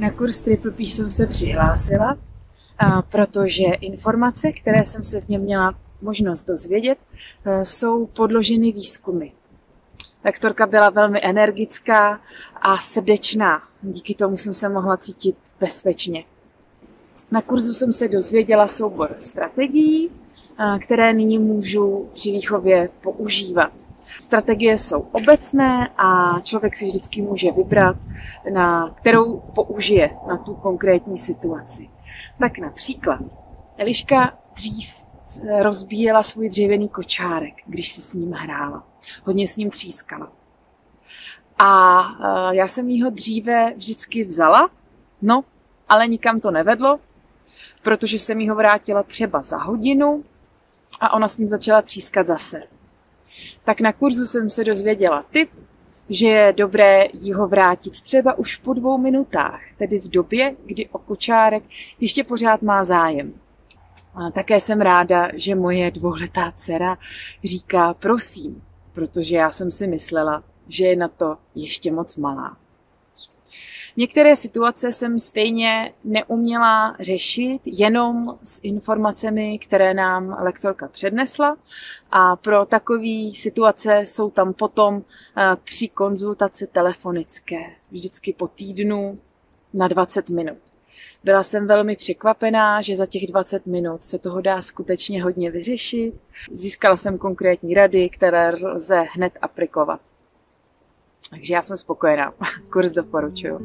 Na kurz Triple P jsem se přihlásila, protože informace, které jsem se v něm měla možnost dozvědět, jsou podloženy výzkumy. Lektorka byla velmi energická a srdečná. Díky tomu jsem se mohla cítit bezpečně. Na kurzu jsem se dozvěděla soubor strategií, které nyní můžu při výchově používat. Strategie jsou obecné a člověk si vždycky může vybrat, na kterou použije na tu konkrétní situaci. Tak například Eliška dřív rozbíjela svůj dřevěný kočárek, když si s ním hrála. Hodně s ním třískala. A já jsem jí ho dříve vždycky vzala, ale nikam to nevedlo, protože jsem jí ho vrátila třeba za hodinu a ona s ním začala třískat zase. Tak na kurzu jsem se dozvěděla tip, že je dobré jí ho vrátit třeba už po 2 minutách, tedy v době, kdy o kočárek ještě pořád má zájem. A také jsem ráda, že moje 2letá dcera říká prosím, protože já jsem si myslela, že je na to ještě moc malá. Některé situace jsem stejně neuměla řešit jenom s informacemi, které nám lektorka přednesla, a pro takové situace jsou tam potom 3 konzultace telefonické, vždycky po týdnu na 20 minut. Byla jsem velmi překvapená, že za těch 20 minut se toho dá skutečně hodně vyřešit. Získala jsem konkrétní rady, které lze hned aplikovat. Takže já jsem spokojená. Kurz doporučuju.